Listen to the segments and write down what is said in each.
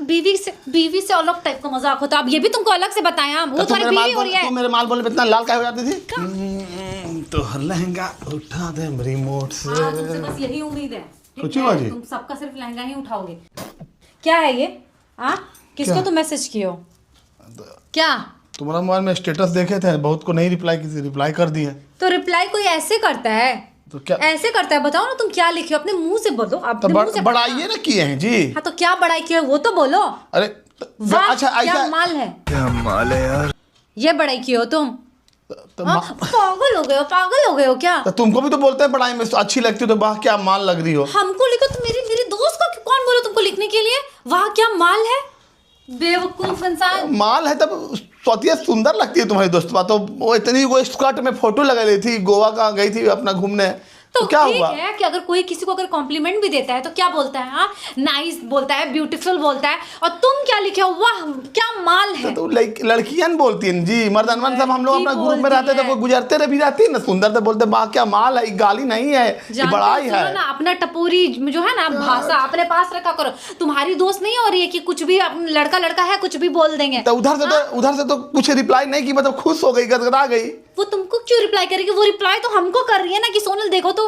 बीवी से अलग टाइप का मजाक होता है। अब ये भी तुमको अलग से बताएं हम, वो तुम्हारी बीवी हो रही है। तुम मेरे माल बोलने पे इतना लाल काहे हो जाती थी? तो लहंगा उठा दे रिमोट से। हाँ, तुमसे बस यही उम्मीद है। कुछ हुआ जी? तुम सबका सिर्फ लहंगा ही उठाओगे। क्या है ये? हाँ, किसको तुम मैसेज किए हो? क्या तुम्हारा मोबाइल में स्टेटस देखे थे, बहुत को नहीं रिप्लाई कर दिए। तो रिप्लाई कोई ऐसे करता है? तो क्या ऐसे करता है? बताओ ना तुम क्या लिखे हो, अपने मुंह से बोलो। तो बढ़ाइए ना किए हैं जी। हाँ तो क्या बढ़ाई किए वो तो बोलो। अरे अच्छा क्या माल है? क्या माल है यार? ये बढ़ाई किए हो तुम? पागल हो गए हो क्या? तो तुमको भी तो बोलते हैं बढ़ाई में अच्छी लगती हो तो वाह क्या माल लग रही हो। हमको लिखो तो मेरे दोस्त को कौन बोलो तुमको लिखने के लिए वाह क्या माल है? बेवकूफ इंसान। माल है तब स्वतीय सुंदर लगती है तुम्हारी दोस्त। तो वो इतनी वो स्कर्ट में फोटो लगा रही थी, गोवा का गई थी अपना घूमने, तो क्या हुआ? है कि अगर कोई किसी को अगर कॉम्प्लीमेंट भी देता है तो क्या बोलता है? हाँ, नाइस बोलता है, ब्यूटीफुल बोलता है। और तुम क्या लिखे हो? वाह क्या माल है। तो लड़कियां बोलती हैं जी, मर्दानवन सब हम लोग अपना ग्रुप में रहते थे, वो गुजरते रह भी जाती है ना, सुंदर तो बोलते वाह क्या माल है। गाली नहीं है, ये बड़ाई है ना। अपना टपोरी जो है ना भाषा अपने पास रखा करो। तुम्हारी दोस्त नहीं हो रही है कि कुछ भी लड़का है कुछ भी बोल देंगे। तो उधर से तो कुछ रिप्लाई नहीं की, मतलब खुश हो गई, गदगदा गई। वो तुमको क्यों रिप्लाई करेगी? वो रिप्लाई तो हमको कर रही है ना कि सोनल देखो तो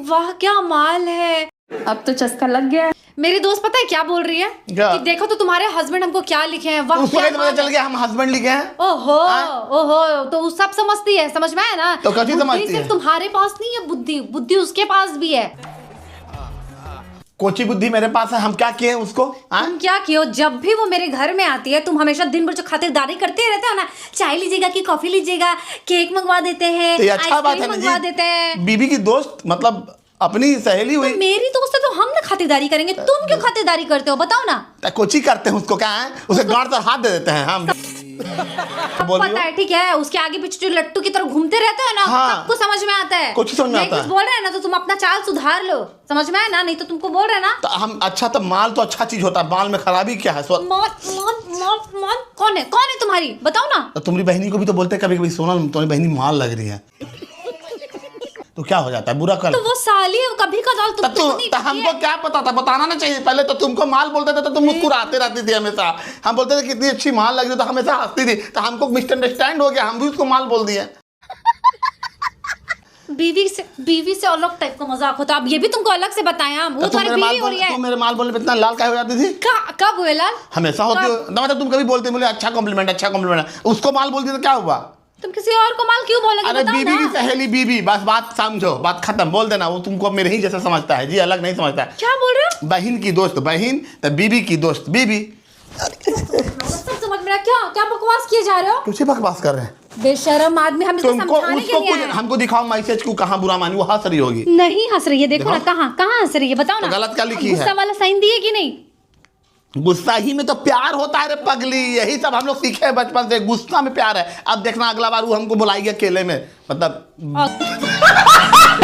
वाह क्या माल है। अब तो चस्का लग गया है। मेरी दोस्त पता है क्या बोल रही है? कि देखो तो तुम्हारे हस्बैंड हमको क्या लिखे हैं। वाह उसको कैसे पता चल गया हम हस्बैंड लिखे हैं? ओहो तो सब समझती है, समझ में आया ना? तो कैसी समझती है? सिर्फ तुम्हारे पास नहीं है बुद्धि उसके पास भी है। कोची बुद्धि मेरे पास है, हम क्या किए उसको? तुम क्या किए? जब भी वो मेरे घर में आती है तुम हमेशा दिन भर जो खातिरदारी करते रहते हो ना, चाय लीजिएगा कि कॉफी लीजिएगा, केक मंगवा देते हैं, तो अच्छा बात है ना जी, बीबी की दोस्त मतलब अपनी सहेली हुई। तो मेरी दोस्त है तो हम ना खातिरदारी करेंगे, तुम क्यों खातिरदारी करते हो बताओ ना? कोची करते हैं उसको क्या है, उसे गांड पर हाथ दे देते हैं हम। पता है ठीक है, उसके आगे पीछे जो लट्टू की तरह घूमते रहते हो ना, सबको समझ में आता है। कुछ समझ में आता है। कुछ बोल रहे हैं ना तो तुम अपना चाल सुधार लो, समझ में आया ना? नहीं तो तुमको बोल रहे हैं ना तो हम अच्छा, तो माल तो अच्छा चीज होता है, माल में खराबी क्या है? माल कौन है तुम्हारी? बताओ ना। तो तुम्हारी बहनी को भी तो बोलते हैं कभी कभी, सोनल तुम्हारी बहनी माल लग रही है, तो क्या हो जाता है? बुरा कर तो वो साली कभी कदाल तो हमको क्या पता था? बताना ना चाहिए पहले। तो तुमको माल बोलते थे तो तुम मुस्कुराते रहती थी हमेशा। हम बोलते थे कितनी अच्छी माल लग रही, तो हमेशा हंसती थी। तो हमको मिसअंडरस्टैंड हो गया, हम भी उसको माल बोल दिए। बीवी से अलग टाइप का मजाक होता है। अब ये भी तुमको अलग से बताएं हम, वो तुम्हारी बीवी हो रही है। तुम मेरे माल बोलने पे इतना लाल काहे हो जाती थी? कब हुए लाल? हमेशा होती हो। मतलब तुम कभी बोलते बोले अच्छा कॉम्प्लीमेंट, उसको माल बोलती तो क्या हुआ? तुम किसी और को माल क्यों बोलोगे? अरे बीबी की सहेली बीबी, बस बात समझो, बात खत्म, बोल देना। वो तुमको मेरे ही जैसा समझता है जी, अलग नहीं समझता है। क्या बोल रहे हो? बहन की दोस्त बहन, तो बीबी की दोस्त बीबी। सब समझ में क्या बकवास किए जा रहे हो? कुछ बकवास कर रहे हैं बेशरम आदमी। हम इसको समझाने के लिए आए हैं। हमको दिखाओ मैसेज को, कहाँ बुरा मानी, वो हंस रही होगी। नहीं हंस रही है, देखो ना कहाँ हंस रही है, बताओ ना। गलत क्या लिखी है? गुस्सा वाला साइन दिए कि नहीं? गुस्सा ही में तो प्यार होता है रे पगली, यही सब हम लोग सीखे हैं बचपन से, गुस्सा में प्यार है। अब देखना अगला बार वो हमको बुलाएगी अकेले में, मतलब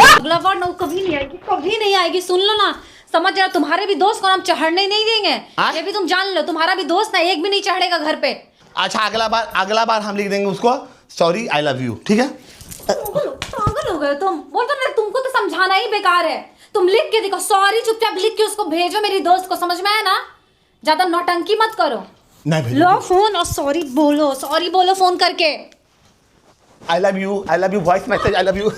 अगला बार ना कभी नहीं आएगी, सुन लो ना, समझ रहा? तुम्हारे भी दोस्त को हम चढ़ने नहीं देंगे, ये भी तुम जान लो। तुम्हारा भी दोस्त ना एक भी नहीं चढ़ेगा घर पे। अच्छा अगला बार हम लिख देंगे उसको सॉरी आई लव यू, ठीक है? पागल हो गए तुम। बोलते ना तुमको तो समझाना ही बेकार है। तुम लिख के देखो सॉरी, चुपचाप लिख के उसको भेजो मेरी दोस्त को, समझ में आया ना? ज्यादा नौटंकी मत करो। नहीं लो फोन और सॉरी बोलो फोन करके। I love you voice message I love you.